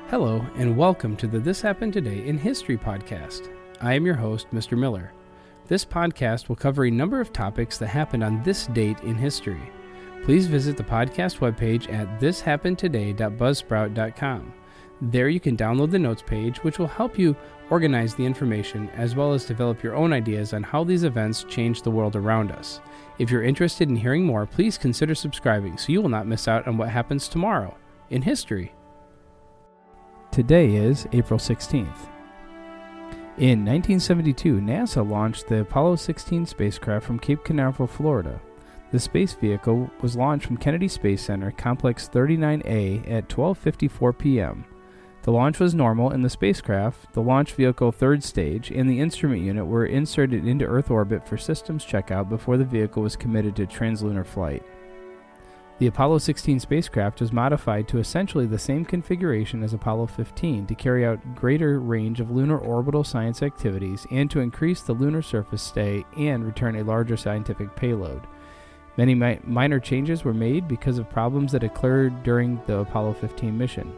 Hello, and welcome to the This Happened Today in History podcast. I am your host, Mr. Miller. This podcast will cover a number of topics that happened on this date in history. Please visit the podcast webpage at thishappenedtoday.buzzsprout.com. There you can download the notes page, which will help you organize the information as well as develop your own ideas on how these events change the world around us. If you're interested in hearing more, please consider subscribing so you will not miss out on what happens tomorrow in history. Today is April 16th. In 1972, NASA launched the Apollo 16 spacecraft from Cape Canaveral, Florida. The space vehicle was launched from Kennedy Space Center, Complex 39A at 12:54 p.m. The launch was normal, and the spacecraft, the launch vehicle third stage, and the instrument unit were inserted into Earth orbit for systems checkout before the vehicle was committed to translunar flight. The Apollo 16 spacecraft was modified to essentially the same configuration as Apollo 15 to carry out greater range of lunar orbital science activities and to increase the lunar surface stay and return a larger scientific payload. Many minor changes were made because of problems that occurred during the Apollo 15 mission.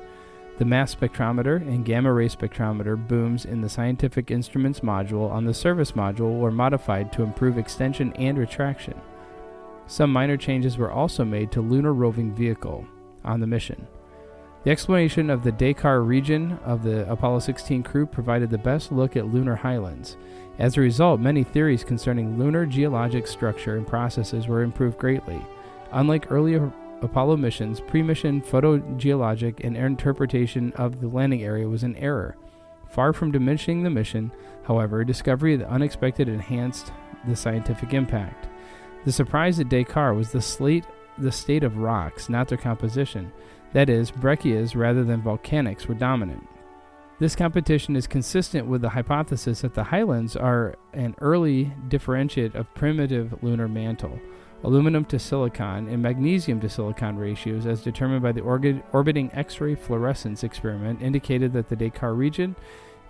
The mass spectrometer and gamma-ray spectrometer booms in the scientific instruments module on the service module were modified to improve extension and retraction. Some minor changes were also made to lunar roving vehicle on the mission. The exploration of the Dakar region of the Apollo 16 crew provided the best look at lunar highlands. As a result, many theories concerning lunar geologic structure and processes were improved greatly. Unlike earlier Apollo missions, pre-mission photogeologic and interpretation of the landing area was in error. Far from diminishing the mission, however, discovery of the unexpected enhanced the scientific impact. The surprise at Dakar was the state of rocks, not their composition. That is, breccias rather than volcanics were dominant. This competition is consistent with the hypothesis that the highlands are an early differentiate of primitive lunar mantle. Aluminum to silicon and magnesium to silicon ratios, as determined by the orbiting X-ray fluorescence experiment, indicated that the Dakar region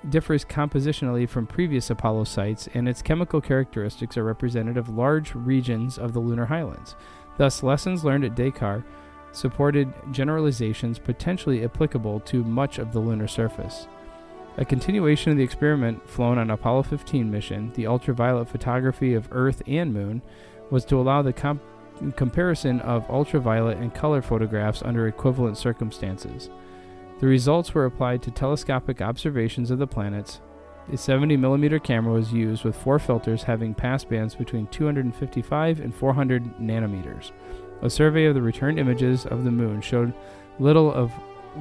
differs compositionally from previous Apollo sites, and its chemical characteristics are representative of large regions of the lunar highlands. Thus, lessons learned at Dakar supported generalizations potentially applicable to much of the lunar surface. A continuation of the experiment flown on Apollo 15 mission, the ultraviolet photography of Earth and Moon, was to allow the comparison of ultraviolet and color photographs under equivalent circumstances. The results were applied to telescopic observations of the planets. A 70mm camera was used with 4 filters having passbands between 255 and 400 nanometers. A survey of the returned images of the Moon showed little of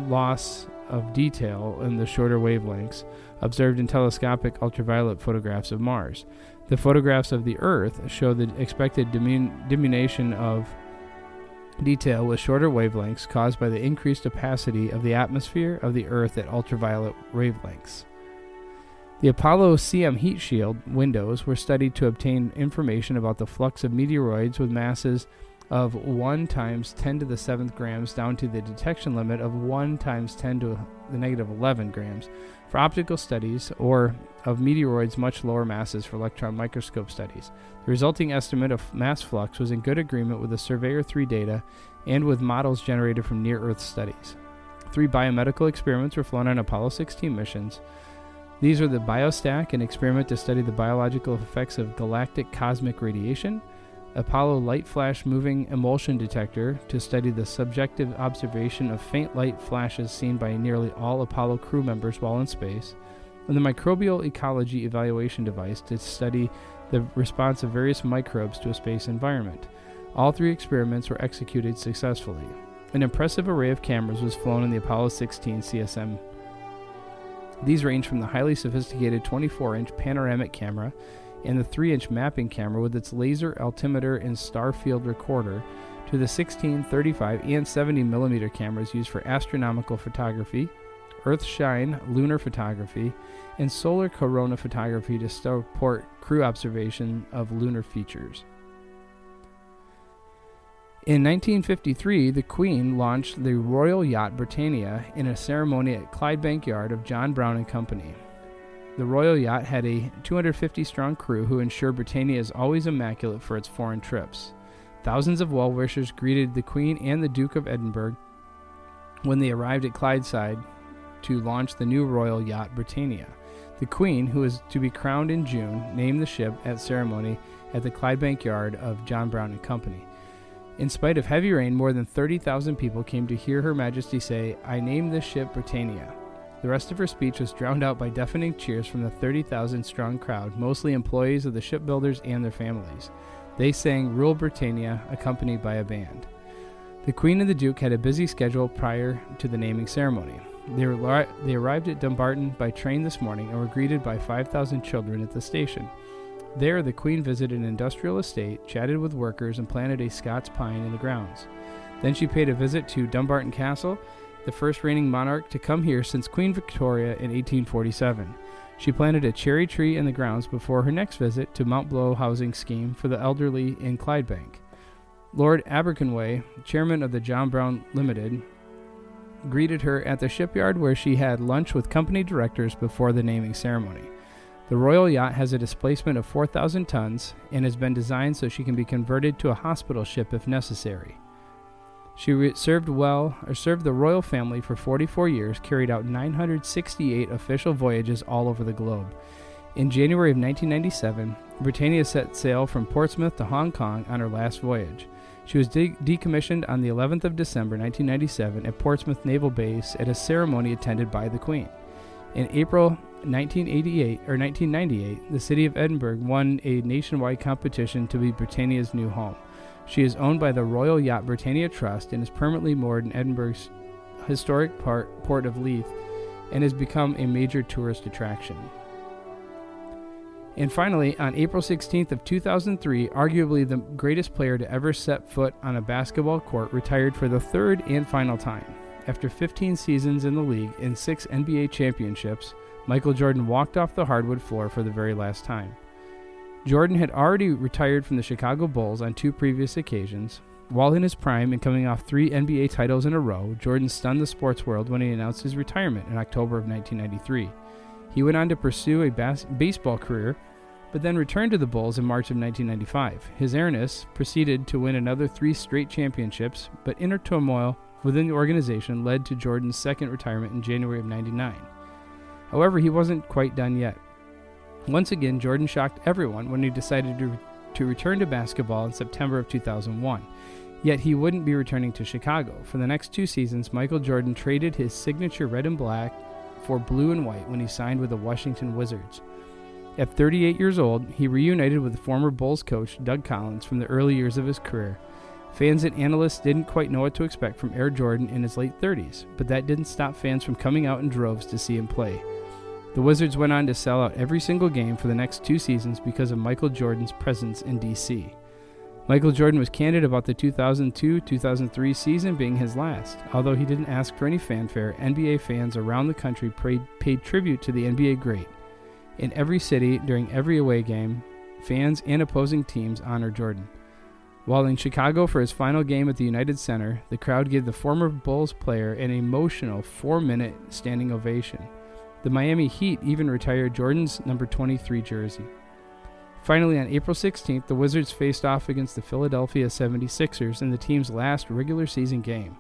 loss of detail in the shorter wavelengths observed in telescopic ultraviolet photographs of Mars. The photographs of the Earth show the expected diminution of detail with shorter wavelengths caused by the increased opacity of the atmosphere of the Earth at ultraviolet wavelengths. The Apollo CM heat shield windows were studied to obtain information about the flux of meteoroids with masses of 1 times 10 to the 7th grams down to the detection limit of 1 times 10 to the negative 11 grams for optical studies, or of meteoroids much lower masses for electron microscope studies. The resulting estimate of mass flux was in good agreement with the Surveyor 3 data and with models generated from near-Earth studies. 3 biomedical experiments were flown on Apollo 16 missions. These were the BioStack, an experiment to study the biological effects of galactic cosmic radiation, Apollo Light Flash Moving Emulsion Detector to study the subjective observation of faint light flashes seen by nearly all Apollo crew members while in space, and the Microbial Ecology Evaluation Device to study the response of various microbes to a space environment. All 3 experiments were executed successfully. An impressive array of cameras was flown in the Apollo 16 CSM. These range from the highly sophisticated 24-inch panoramic camera and the 3-inch mapping camera with its laser altimeter and star field recorder to the 16, 35, and 70mm cameras used for astronomical photography, Earthshine lunar photography, and solar corona photography to support crew observation of lunar features. In 1953, the Queen launched the Royal Yacht Brittania in a ceremony at Clydebank Yard of John Brown and Company. The Royal Yacht had a 250-strong crew who ensured Brittania is always immaculate for its foreign trips. Thousands of well-wishers greeted the Queen and the Duke of Edinburgh when they arrived at Clydeside to launch the new royal yacht Brittania. The Queen, who is to be crowned in June, named the ship at ceremony at the Clydebank Yard of John Brown and Company. In spite of heavy rain, more than 30,000 people came to hear Her Majesty say, "I name this ship Brittania." The rest of her speech was drowned out by deafening cheers from the 30,000-strong crowd, mostly employees of the shipbuilders and their families. They sang "Rule Brittania," accompanied by a band. The Queen and the Duke had a busy schedule prior to the naming ceremony. They arrived at Dumbarton by train this morning and were greeted by 5,000 children at the station. There, the Queen visited an industrial estate, chatted with workers, and planted a Scots pine in the grounds. Then she paid a visit to Dumbarton Castle, the first reigning monarch to come here since Queen Victoria in 1847. She planted a cherry tree in the grounds before her next visit to Mount Blow Housing Scheme for the elderly in Clydebank. Lord Aberconway, chairman of the John Brown Limited, greeted her at the shipyard where she had lunch with company directors before the naming ceremony. The royal yacht has a displacement of 4,000 tons and has been designed so she can be converted to a hospital ship if necessary. She served the royal family for 44 years, carried out 968 official voyages all over the globe. In January of 1997, Brittania set sail from Portsmouth to Hong Kong on her last voyage. She was decommissioned on the 11th of December 1997 at Portsmouth Naval Base at a ceremony attended by the Queen. In April 1998, the city of Edinburgh won a nationwide competition to be Britannia's new home. She is owned by the Royal Yacht Britannia Trust and is permanently moored in Edinburgh's historic port of Leith and has become a major tourist attraction. And finally, on April 16th of 2003, arguably the greatest player to ever set foot on a basketball court retired for the third and final time. After 15 seasons in the league and 6 NBA championships, Michael Jordan walked off the hardwood floor for the very last time. Jordan had already retired from the Chicago Bulls on 2 previous occasions. While in his prime and coming off 3 NBA titles in a row, Jordan stunned the sports world when he announced his retirement in October of 1993. He went on to pursue a baseball career, but then returned to the Bulls in March of 1995. His heiress proceeded to win another 3 straight championships, but inner turmoil within the organization led to Jordan's second retirement in January of 1999. However, he wasn't quite done yet. Once again, Jordan shocked everyone when he decided to return to basketball in September of 2001. Yet he wouldn't be returning to Chicago. For the next 2 seasons, Michael Jordan traded his signature red and black for blue and white when he signed with the Washington Wizards. At 38 years old, he reunited with former Bulls coach Doug Collins from the early years of his career. Fans and analysts didn't quite know what to expect from Air Jordan in his late 30s, but that didn't stop fans from coming out in droves to see him play. The Wizards went on to sell out every single game for the next 2 seasons because of Michael Jordan's presence in D.C. Michael Jordan was candid about the 2002-2003 season being his last. Although he didn't ask for any fanfare, NBA fans around the country paid tribute to the NBA great. In every city, during every away game, fans and opposing teams honored Jordan. While in Chicago for his final game at the United Center, the crowd gave the former Bulls player an emotional 4-minute standing ovation. The Miami Heat even retired Jordan's number 23 jersey. Finally, on April 16th, the Wizards faced off against the Philadelphia 76ers in the team's last regular season game.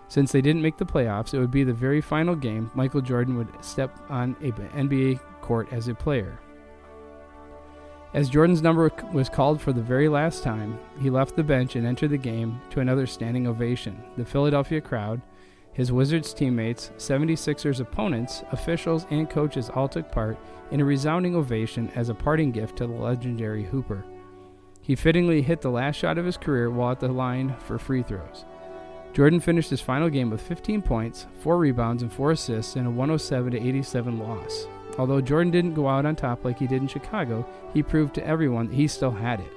Since they didn't make the playoffs, it would be the very final game Michael Jordan would step on an NBA court as a player. As Jordan's number was called for the very last time, he left the bench and entered the game to another standing ovation. The Philadelphia crowd, his Wizards teammates, 76ers opponents, officials, and coaches all took part in a resounding ovation as a parting gift to the legendary Hooper. He fittingly hit the last shot of his career while at the line for free throws. Jordan finished his final game with 15 points, 4 rebounds, and 4 assists in a 107-87 loss. Although Jordan didn't go out on top like he did in Chicago, he proved to everyone that he still had it.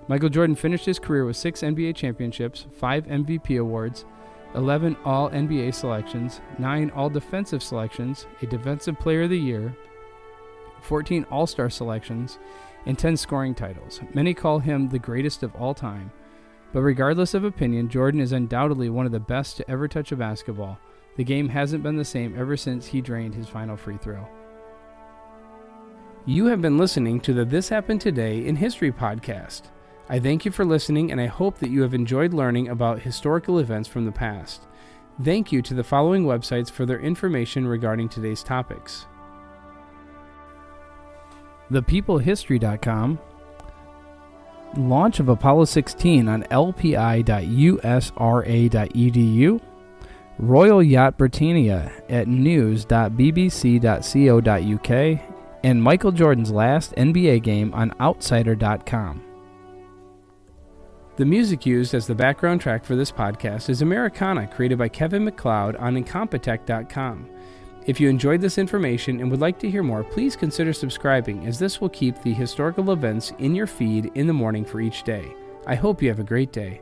Michael Jordan finished his career with 6 NBA championships, 5 MVP awards, 11 All-NBA selections, 9 All-Defensive selections, a Defensive Player of the Year, 14 All-Star selections, and 10 scoring titles. Many call him the greatest of all time. But regardless of opinion, Jordan is undoubtedly one of the best to ever touch a basketball. The game hasn't been the same ever since he drained his final free throw. You have been listening to the This Happened Today in History podcast. I thank you for listening, and I hope that you have enjoyed learning about historical events from the past. Thank you to the following websites for their information regarding today's topics: ThePeopleHistory.com, launch of Apollo 16 on lpi.usra.edu, Royal Yacht Brittania at news.bbc.co.uk, and Michael Jordan's last NBA game on outsider.com. The music used as the background track for this podcast is Americana, created by Kevin MacLeod on Incompetech.com. If you enjoyed this information and would like to hear more, please consider subscribing, as this will keep the historical events in your feed in the morning for each day. I hope you have a great day.